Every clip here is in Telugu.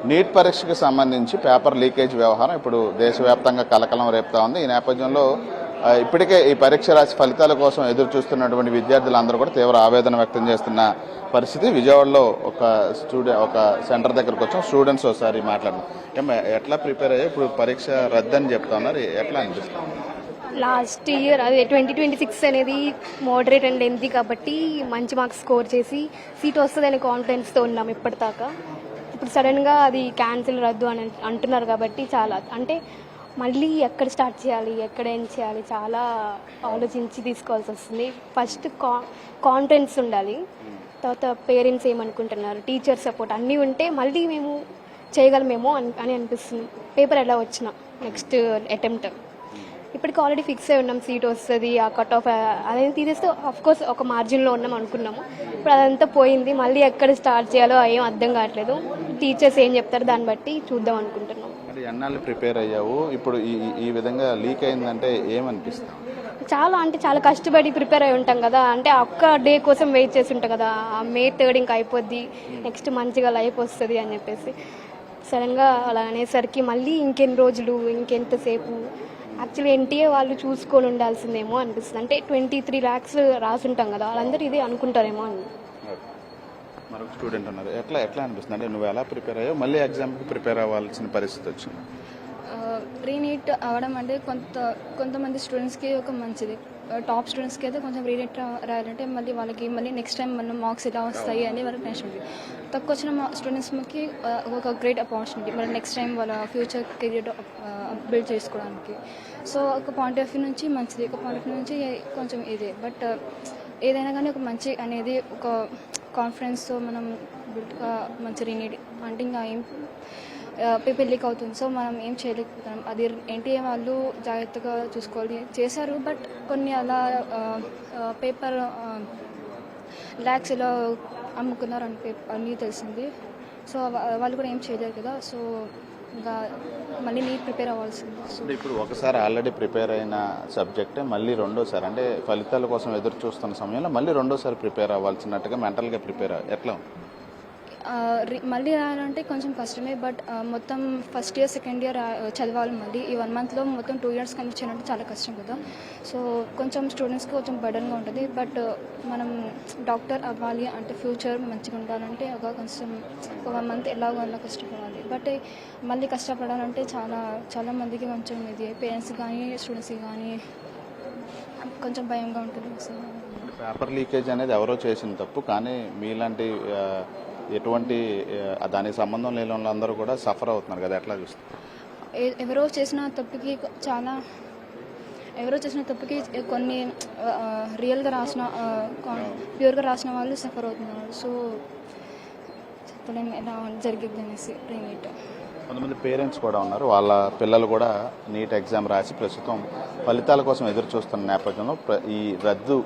నీట్ పరీక్షకు సంబంధించి పేపర్ లీకేజ్ వ్యవహారం ఇప్పుడు దేశవ్యాప్తంగా కలకలం రేపుతా ఉంది. ఈ నేపథ్యంలో ఇప్పటికే ఈ పరీక్ష రాసి ఫలితాల కోసం ఎదురు చూస్తున్నటువంటి విద్యార్థులందరూ కూడా తీవ్ర ఆవేదన వ్యక్తం చేస్తున్న పరిస్థితి. విజయవాడలో ఒక సెంటర్ దగ్గరకు వచ్చాం. స్టూడెంట్స్ ఒకసారి మాట్లాడుతున్నాం. ఎట్లా ప్రిపేర్ అయ్యాయి? ఇప్పుడు పరీక్ష రద్దని చెప్తా ఉన్నారు, ఎట్లా అనిపిస్తుంది? లాస్ట్ ఇయర్ అదే 2026 అనేది మోడరేట్ అండ్ లెంతీ కాబట్టి మంచి మార్క్స్ స్కోర్ చేసి సీట్ వస్తుందనే కాన్ఫిడెన్స్తో ఉన్నాం ఇప్పటిదాకా. ఇప్పుడు సడన్గా అది క్యాన్సిల్ రద్దు అని అంటున్నారు కాబట్టి చాలా అంటే మళ్ళీ ఎక్కడ స్టార్ట్ చేయాలి, ఎక్కడ ఏం చేయాలి చాలా ఆలోచించి తీసుకోవాల్సి వస్తుంది. ఫస్ట్ కాన్ఫిడెన్స్ ఉండాలి, తర్వాత పేరెంట్స్ ఏమనుకుంటున్నారు, టీచర్ సపోర్ట్ అన్నీ ఉంటే మళ్ళీ మేము చేయగలమేమో అని అనిపిస్తుంది. పేపర్ ఎలా వచ్చినా నెక్స్ట్ అటెంప్ట్ ఇప్పటికి ఆల్రెడీ ఫిక్స్ అయి ఉన్నాం, సీట్ వస్తుంది, ఆ కట్ ఆఫ్ అదేం తీసేస్తే ఆఫ్కోర్స్ ఒక మార్జిన్లో ఉన్నాం అనుకున్నాము. ఇప్పుడు అదంతా పోయింది, మళ్ళీ ఎక్కడ స్టార్ట్ చేయాలో ఏం అర్థం కావట్లేదు. టీచర్స్ ఏం చెప్తారు దాన్ని బట్టి చూద్దాం అనుకుంటున్నాం. మరి ఎన్నాళ్ళు ప్రిపేర్ అయ్యావు? ఇప్పుడు ఈ విధంగా లీక్ అయిందంటే ఏమనిపిస్తుంది? చాలా కష్టపడి ప్రిపేర్ అయి ఉంటాం కదా, అంటే ఒక్క డే కోసం వెయిట్ చేసి ఉంటాం కదా. May 3 ఇంకా అయిపోద్ది, నెక్స్ట్ మంచిగా లైఫ్ వస్తుంది అని చెప్పేసి సడన్గా అలా అనేసరికి మళ్ళీ ఇంకెన్ని రోజులు ఇంకెంతసేపు యాక్చువల్లీ ఎన్టీఏ వాళ్ళు చూసుకొని ఉండాల్సిందేమో అనిపిస్తుంది. అంటే 23 lakhs రాసుంటాం కదా, వాళ్ళందరూ ఇదే అనుకుంటారేమో అని. మరొక స్టూడెంట్ ఉన్నారు, ఎట్లా అనిపిస్తుంది? అంటే నువ్వు ఎలా ప్రిపేర్ అయ్యావు, మళ్ళీ ఎగ్జామ్కి ప్రిపేర్ అవ్వాల్సిన పరిస్థితి వచ్చింది? రీనీట్ అవ్వడం అంటే కొంతమంది స్టూడెంట్స్కి ఒక మంచిది. టాప్ స్టూడెంట్స్కి అయితే కొంచెం రీనీట్ రాయాలంటే మళ్ళీ నెక్స్ట్ టైం మన మార్క్స్ ఎలా వస్తాయి అని వాళ్ళకి టెన్షన్ ఉంది. తక్కువ వచ్చిన స్టూడెంట్స్కి ఒక గ్రేట్ ఆపర్చునిటీ మళ్ళీ నెక్స్ట్ టైం వాళ్ళ ఫ్యూచర్ కెరియర్ బిల్డ్ చేసుకోవడానికి. సో ఒక పాయింట్ ఆఫ్ వ్యూ నుంచి మంచిది, ఒక పాయింట్ ఆఫ్ వ్యూ నుంచి కొంచెం ఇదే. బట్ ఏదైనా కానీ ఒక మంచి అనేది ఒక కాన్ఫిడెన్స్తో మనం మంచి రీనీడ్ అంటే ఇంకా ఏం పేపర్ లీక్ అవుతుంది, సో మనం ఏం చేయలేకపోతాం. అది ఎన్టీఏ వాళ్ళు జాగ్రత్తగా చూసుకోవాలి చేశారు. బట్ కొన్ని అలా పేపర్ ల్యాక్స్ ఎలా అమ్ముకున్నారు అన్నీ తెలిసింది. సో వాళ్ళు కూడా ఏం చేయలేరు కదా, సో ఇంకా మళ్ళీ నీట్ ప్రిపేర్ అవ్వాల్సింది. సో ఇప్పుడు ఒకసారి ఆల్రెడీ ప్రిపేర్ అయిన సబ్జెక్టే మళ్ళీ రెండోసారి అంటే ఫలితాల కోసం ఎదురు చూస్తున్న సమయంలో మళ్ళీ రెండోసారి ప్రిపేర్ అవ్వాల్సినట్టుగా మెంటల్గా ప్రిపేర్ ఎట్లా? మళ్ళీ రాయాలంటే కొంచెం కష్టమే. బట్ మొత్తం ఫస్ట్ ఇయర్ సెకండ్ ఇయర్ చదవాలి. మళ్ళీ ఈ 1 monthలో మొత్తం 2 years కంప్లీట్ చేయాలంటే చాలా కష్టం కదా. సో కొంచెం స్టూడెంట్స్కి కొంచెం బర్డన్గా ఉంటుంది. బట్ మనం డాక్టర్ అవ్వాలి అంటే ఫ్యూచర్ మంచిగా ఉండాలంటే కొంచెం ఒక 1 month ఎలాగో అలా కష్టపడాలి. బట్ మళ్ళీ కష్టపడాలంటే చాలా మందికి కొంచెం ఇది పేరెంట్స్ కానీ స్టూడెంట్స్కి కానీ కొంచెం భయంగా ఉంటుంది. సో పేపర్ లీకేజ్ అనేది ఎవరో చేసిన తప్పు, కానీ మీలాంటి ఎటువంటి దానికి సంబంధం లేని వాళ్ళందరూ కూడా సఫర్ అవుతున్నారు కదా, ఎట్లా చూస్తారు? ఎవరో చేసిన తప్పుకి కొన్ని రియల్గా రాసిన ప్యూర్గా రాసిన వాళ్ళు సఫర్ అవుతున్నారు. సో చెప్పలేము ఎలా జరిగిద్ది అనేసి. రీనీట్ కొంతమంది పేరెంట్స్ కూడా ఉన్నారు, వాళ్ళ పిల్లలు కూడా నీట్ ఎగ్జామ్ రాసి ప్రస్తుతం ఫలితాల కోసం ఎదురు చూస్తున్న నేపథ్యంలో ఈ రద్దు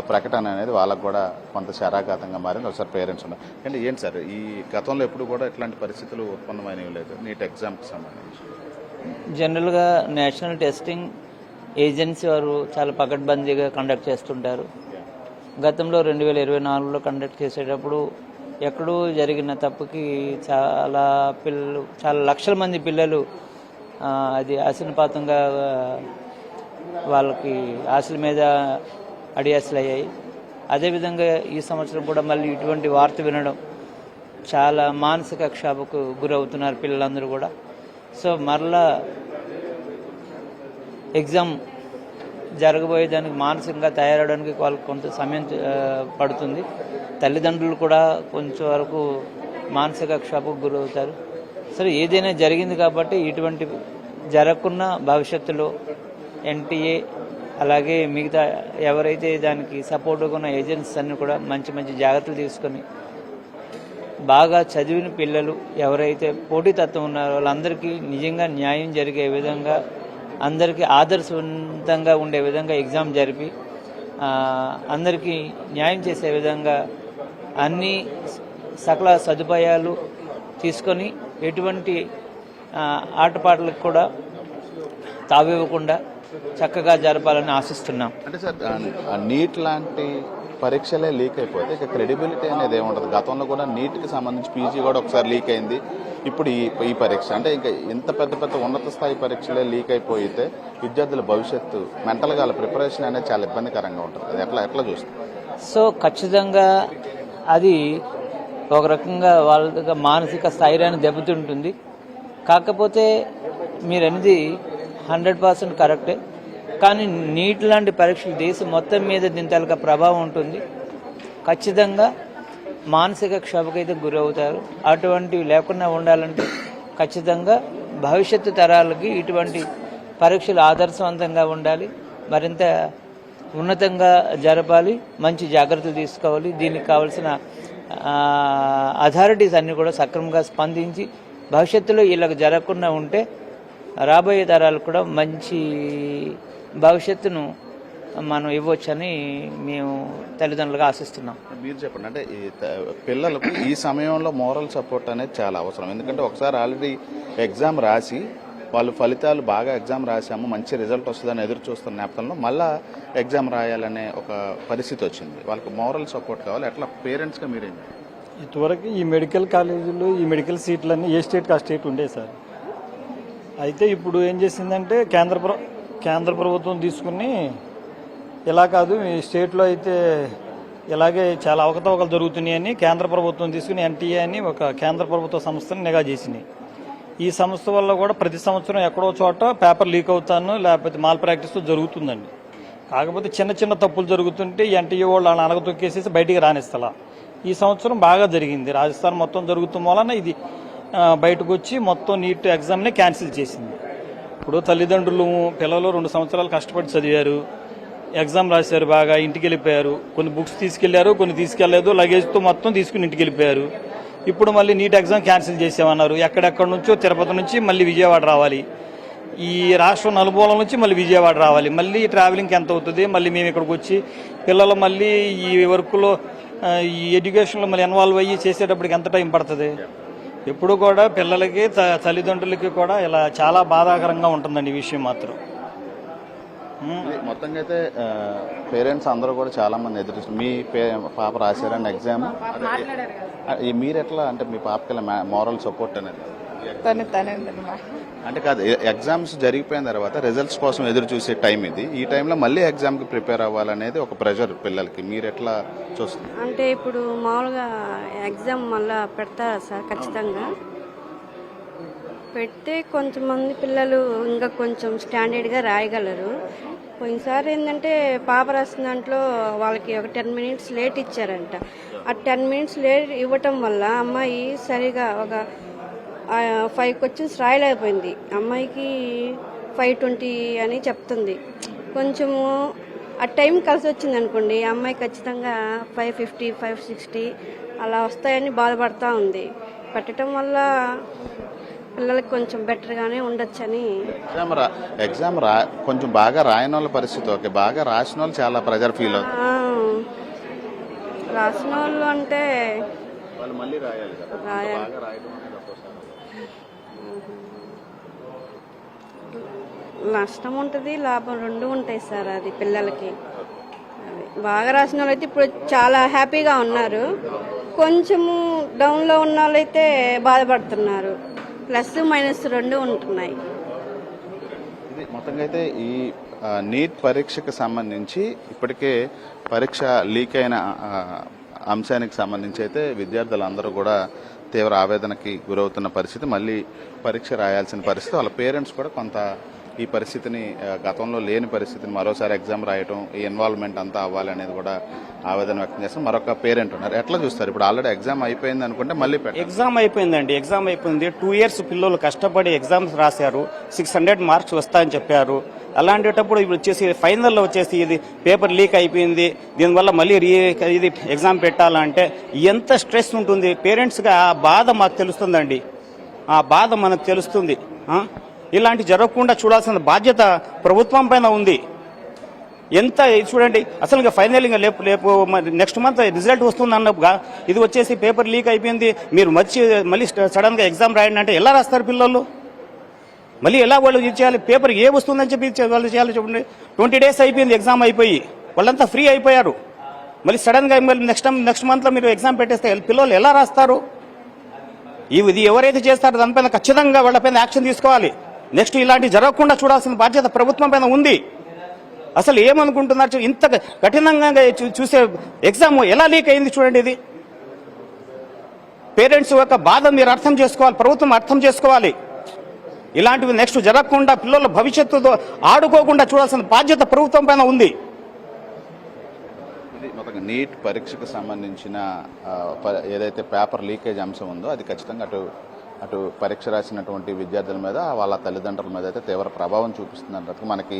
ప్రకటన అనేది వాళ్ళకు కూడా కొంత శరాఘాతంగా మారింది. ఒకసారి పేరెంట్స్ ఉన్నారు. అంటే ఏంటి సార్, ఈ గతంలో ఎప్పుడు కూడా ఇట్లాంటి పరిస్థితులు ఉత్పన్నమైనవి లేదు నీట్ ఎగ్జామ్కి సంబంధించి? జనరల్గా నేషనల్ టెస్టింగ్ ఏజెన్సీ వారు చాలా పకడ్బందీగా కండక్ట్ చేస్తుంటారు. గతంలో 2024లో కండక్ట్ చేసేటప్పుడు ఎక్కడూ జరిగిన తప్పుకి చాలా లక్షల మంది పిల్లలు అది ఆశీనుపాతంగా వాళ్ళకి ఆశల మీద అడియాసలు అయ్యాయి. అదేవిధంగా ఈ సంవత్సరం కూడా మళ్ళీ ఇటువంటి వార్త వినడం చాలా మానసిక క్షోభకు గురవుతున్నారు పిల్లలందరూ కూడా. సో మరలా ఎగ్జామ్ జరగబోయేదానికి మానసికంగా తయారవడానికి వాళ్ళకి కొంత సమయం పడుతుంది. తల్లిదండ్రులు కూడా కొంచెం వరకు మానసిక క్షోభకు గురవుతారు. సరే ఏదైనా జరిగింది కాబట్టి ఇటువంటి జరగకున్న భవిష్యత్తులో ఎన్టీఏ అలాగే మిగతా ఎవరైతే దానికి సపోర్ట్గా ఉన్న ఏజెన్సీస్ అన్ని కూడా మంచి జాగ్రత్తలు తీసుకొని బాగా చదివిన పిల్లలు ఎవరైతే పోటీతత్వం ఉన్నారో వాళ్ళందరికీ నిజంగా న్యాయం జరిగే విధంగా అందరికీ ఆదర్శవంతంగా ఉండే విధంగా ఎగ్జామ్ జరిపి అందరికీ న్యాయం చేసే విధంగా అన్ని సకల సదుపాయాలు తీసుకొని ఎటువంటి ఆటపాటలకు కూడా తావివ్వకుండా చక్కగా జరపాలని ఆశిస్తున్నాం. అంటే సార్ నీట్ లాంటి పరీక్షలే లీక్ అయిపోతే ఇక క్రెడిబిలిటీ అనేది ఏముంటుంది? గతంలో కూడా నీట్కి సంబంధించి పీజీ కూడా ఒకసారి లీక్ అయింది, ఇప్పుడు ఈ పరీక్ష అంటే ఇంకా ఇంత పెద్ద పెద్ద ఉన్నత స్థాయి పరీక్షలే లీక్ అయిపోయితే విద్యార్థుల భవిష్యత్తు మెంటల్గా వాళ్ళ ప్రిపరేషన్ అనేది చాలా ఇబ్బందికరంగా ఉంటుంది. అది ఎట్లా చూస్తుంది? సో ఖచ్చితంగా అది ఒక రకంగా వాళ్ళ మానసిక స్థైర్యాన్ని దెబ్బతింటుంది. కాకపోతే మీరు అనేది 100% కరెక్టే. కానీ నీట్ లాంటి పరీక్షలు దేశం మొత్తం మీద దీని తాలూకా ప్రభావం ఉంటుంది. ఖచ్చితంగా మానసిక క్షోభకైతే గురవుతారు. అటువంటివి లేకుండా ఉండాలంటే ఖచ్చితంగా భవిష్యత్తు తరాలకి ఇటువంటి పరీక్షలు ఆదర్శవంతంగా ఉండాలి, మరింత ఉన్నతంగా జరపాలి, మంచి జాగ్రత్తలు తీసుకోవాలి. దీనికి కావాల్సిన అథారిటీస్ అన్నీ కూడా సక్రమంగా స్పందించి భవిష్యత్తులో ఇలాగ జరగకుండా ఉంటే రాబోయే తరాలకు కూడా మంచి భవిష్యత్తును మనం ఇవ్వచ్చని మేము తల్లిదండ్రులుగా ఆశిస్తున్నాం. మీరు చెప్పండి, అంటే ఈ పిల్లలకు ఈ సమయంలో మోరల్ సపోర్ట్ అనేది చాలా అవసరం. ఎందుకంటే ఒకసారి ఆల్రెడీ ఎగ్జామ్ రాసి వాళ్ళు ఫలితాలు బాగా ఎగ్జామ్ రాసాము, మంచి రిజల్ట్ వస్తుందని ఎదురు చూస్తున్న నేపథ్యంలో మళ్ళీ ఎగ్జామ్ రాయాలనే ఒక పరిస్థితి వచ్చింది. వాళ్ళకి మోరల్ సపోర్ట్ కావాలి. ఎట్లా పేరెంట్స్గా మీరేం? ఇంతవరకు ఈ మెడికల్ కాలేజీలు ఈ మెడికల్ సీట్లన్నీ ఏ స్టేట్కి ఆ స్టేట్ ఉండే సార్. అయితే ఇప్పుడు ఏం చేసిందంటే కేంద్ర ప్రభుత్వం తీసుకుని ఇలా కాదు ఈ స్టేట్లో అయితే ఇలాగే చాలా అవకతవకలు జరుగుతున్నాయని కేంద్ర ప్రభుత్వం తీసుకుని ఎన్టీఏ అని ఒక కేంద్ర ప్రభుత్వ సంస్థను నిఘా చేసినాయి. ఈ సంస్థ వల్ల కూడా ప్రతి సంవత్సరం ఎక్కడో చోట పేపర్ లీక్ అవుతాను లేకపోతే మాల్ ప్రాక్టీస్ జరుగుతుందండి. కాకపోతే చిన్న చిన్న తప్పులు జరుగుతుంటే ఎన్టీఏ వాళ్ళు వాళ్ళని అనగతొక్కేసేసి బయటికి రానిస్తలా. ఈ సంవత్సరం బాగా జరిగింది. రాజస్థాన్ మొత్తం జరుగుతున్న వలన ఇది బయటకు వచ్చి మొత్తం నీట్ ఎగ్జామ్ని క్యాన్సిల్ చేసింది. ఇప్పుడు తల్లిదండ్రులు పిల్లలు 2 సంవత్సరాలు కష్టపడి చదివారు, ఎగ్జామ్ రాశారు, బాగా ఇంటికి వెళ్ళిపోయారు. కొన్ని బుక్స్ తీసుకెళ్లారు, కొన్ని తీసుకెళ్లేదు, లగేజ్తో మొత్తం తీసుకుని ఇంటికి వెళ్ళిపోయారు. ఇప్పుడు మళ్ళీ నీట్ ఎగ్జామ్ క్యాన్సిల్ చేసామన్నారు. ఎక్కడెక్కడి నుంచో తిరుపతి నుంచి మళ్ళీ విజయవాడ రావాలి, ఈ రాష్ట్రం నలుమూలల నుంచి మళ్ళీ విజయవాడ రావాలి. మళ్ళీ ట్రావెలింగ్కి ఎంత అవుతుంది? మళ్ళీ మేము ఇక్కడికి వచ్చి పిల్లలు మళ్ళీ ఈ వర్క్లో ఈ ఎడ్యుకేషన్లో మళ్ళీ ఇన్వాల్వ్ అయ్యి చేసేటప్పటికి ఎంత టైం పడుతుంది? ఎప్పుడు కూడా పిల్లలకి తల్లిదండ్రులకి కూడా ఇలా చాలా బాధాకరంగా ఉంటుందండి ఈ విషయం మాత్రం. మొత్తంగా అయితే పేరెంట్స్ అందరూ కూడా చాలా మంది ఎదురు మీ పాప రాశారని ఎగ్జామ్, మీరు ఎట్లా అంటే మీ పాపకి మోరల్ సపోర్ట్ అనేది అంటే కాదు, ఎగ్జామ్స్ జరిగిపోయిన తర్వాత రిజల్ట్స్ కోసం ఎదురు చూసే టైం ఇది. ఈ టైంలో మళ్ళీ ఎగ్జామ్కి ప్రిపేర్ అవ్వాలనేది ఒక ప్రెషర్ పిల్లలకి. మీరు ఎట్లా చూస్తారు? అంటే ఇప్పుడు మామూలుగా ఎగ్జామ్ మళ్ళీ పెడతారా సార్? ఖచ్చితంగా పెడితే కొంతమంది పిల్లలు ఇంకా కొంచెం స్టాండర్డ్గా రాయగలరు. పోయినసారి ఏంటంటే పాప రాసిన దాంట్లో వాళ్ళకి ఒక 10 minutes లేట్ ఇచ్చారంట. ఆ 10 minutes లేట్ ఇవ్వటం వల్ల అమ్మాయి సరిగా ఒక 5 questions రాయలేకపోయింది. అమ్మాయికి 520 అని చెప్తుంది. కొంచెము ఆ టైం కలిసి వచ్చింది అనుకోండి, అమ్మాయి ఖచ్చితంగా 550, 560 అలా వస్తాయని బాధపడతా ఉంది. పెట్టడం వల్ల పిల్లలకి కొంచెం బెటర్గానే ఉండొచ్చని. ఎగ్జామ్ కొంచెం బాగా రాయని వాళ్ళ పరిస్థితి ఓకే, బాగా రాసిన వాళ్ళు చాలా ప్రెజర్ ఫీల్ అవుతారు. రాసిన వాళ్ళు అంటే వాళ్ళు మళ్ళీ రాయాలి కదా, బాగా రాయడం నష్టం ఉంటుంది, లాభం 2 ఉంటాయి సార్. అది పిల్లలకి బాగా రాసిన వాళ్ళు అయితే ఇప్పుడు చాలా హ్యాపీగా ఉన్నారు. కొంచెము డౌన్లో ఉన్న వాళ్ళైతే బాధపడుతున్నారు. ప్లస్ మైనస్ 2 ఉంటున్నాయి. ఇది మొత్తంగా అయితే ఈ నీట్ పరీక్షకు సంబంధించి ఇప్పటికే పరీక్ష లీక్ అయిన అంశానికి సంబంధించి అయితే విద్యార్థులందరూ కూడా తీవ్ర ఆవేదనకి గురవుతున్న పరిస్థితి. మళ్ళీ పరీక్ష రాయాల్సిన పరిస్థితి. వాళ్ళ పేరెంట్స్ కూడా కొంత ఈ పరిస్థితిని, గతంలో లేని పరిస్థితిని మరోసారి ఎగ్జామ్ రాయటం, ఈ ఇన్వాల్వ్మెంట్ అంతా అవ్వాలి అనేది కూడా ఆవేదన వ్యక్తం చేస్తారు. మరొక పేరెంట్ ఉన్నారు. ఎట్లా చూస్తారు? ఇప్పుడు ఆల్రెడీ ఎగ్జామ్ అయిపోయింది అనుకుంటే మళ్ళీ ఎగ్జామ్ అయిపోయిందండి. ఎగ్జామ్ అయిపోయింది. 2 years పిల్లలు కష్టపడి ఎగ్జామ్స్ రాశారు. 600 marks వస్తాయని చెప్పారు. అలాంటప్పుడు ఇప్పుడు వచ్చేసి ఫైనల్లో వచ్చేసి ఇది పేపర్ లీక్ అయిపోయింది, దీనివల్ల మళ్ళీ ఇది ఎగ్జామ్ పెట్టాలంటే ఎంత స్ట్రెస్ ఉంటుంది పేరెంట్స్గా. ఆ బాధ మాకు తెలుస్తుందండి, ఆ బాధ మనకు తెలుస్తుంది. ఇలాంటి జరగకుండా చూడాల్సిన బాధ్యత ప్రభుత్వం పైన ఉంది. ఎంత చూడండి, అసలు ఇంకా ఫైనల్ ఇంకా లేపు నెక్స్ట్ మంత్ రిజల్ట్ వస్తుంది అన్నప్పుగా ఇది వచ్చేసి పేపర్ లీక్ అయిపోయింది, మీరు మళ్ళీ సడన్గా ఎగ్జామ్ రాయండి అంటే ఎలా రాస్తారు పిల్లలు? మళ్ళీ ఎలా వాళ్ళు చేయాలి? పేపర్ ఏ వస్తుందని చెప్పి వాళ్ళు చేయాలి చెప్పండి. 20 days అయిపోయింది ఎగ్జామ్ అయిపోయి, వాళ్ళంతా ఫ్రీ అయిపోయారు. మళ్ళీ సడన్గా మళ్ళీ నెక్స్ట్ మంత్లో మీరు ఎగ్జామ్ పెట్టేస్తే పిల్లలు ఎలా రాస్తారు? ఇది ఎవరైతే చేస్తారో దానిపైన ఖచ్చితంగా వాళ్ళపైన యాక్షన్ తీసుకోవాలి. నెక్స్ట్ ఇలాంటి జరగకుండా చూడాల్సిన బాధ్యత ప్రభుత్వం పైన ఉంది. అసలు ఏమనుకుంటున్నారు? ఇంత కఠినంగా చూసే ఎగ్జామ్ ఎలా లీక్ అయింది చూడండి. ఇది పేరెంట్స్ యొక్క బాధ మీరు అర్థం చేసుకోవాలి, ప్రభుత్వం అర్థం చేసుకోవాలి. ఇలాంటివి నెక్స్ట్ జరగకుండా పిల్లల భవిష్యత్తుతో ఆడుకోకుండా చూడాల్సిన బాధ్యత ప్రభుత్వం పైన ఉంది. ఇది మొత్తంగా నీట్ పరీక్షకు సంబంధించిన ఏదైతే పేపర్ లీకేజ్ అంశం ఉందో అది ఖచ్చితంగా అటు పరీక్ష రాసినటువంటి విద్యార్థుల మీద వాళ్ళ తల్లిదండ్రుల మీద అయితే తీవ్ర ప్రభావం చూపిస్తుందన్నట్టు మనకి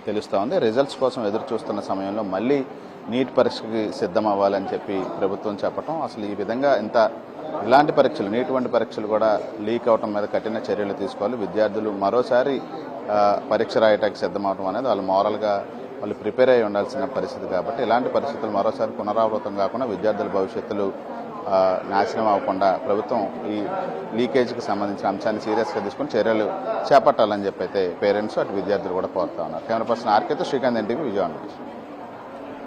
తెలుస్తూ ఉంది. రిజల్ట్స్ కోసం ఎదురు చూస్తున్న సమయంలో మళ్ళీ నీట్ పరీక్షకి సిద్ధం అవ్వాలని చెప్పి ప్రభుత్వం చెప్పడం, అసలు ఈ విధంగా ఇలాంటి పరీక్షలు నీట్ వంటి పరీక్షలు కూడా లీక్ అవడం మీద కఠిన చర్యలు తీసుకోవాలి. విద్యార్థులు మరోసారి పరీక్ష రాయటానికి సిద్ధం అవడం అనేది వాళ్ళు మోరల్గా వాళ్ళు ప్రిపేర్ అయి ఉండాల్సిన పరిస్థితి. కాబట్టి ఇలాంటి పరిస్థితులు మరోసారి పునరావృతం కాకుండా విద్యార్థుల భవిష్యత్తులు నాశనం అవ్వకుండా ప్రభుత్వం ఈ లీకేజ్కి సంబంధించిన అంశాన్ని సీరియస్గా తీసుకుని చర్యలు చేపట్టాలని చెప్పి అయితే పేరెంట్స్ అటు విద్యార్థులు కూడా కోరుతా ఉన్నారు. కెమెరా పర్సన్ ఆర్కేతో శ్రీకాంత్ ఎన్టీవీ విజయవాడ.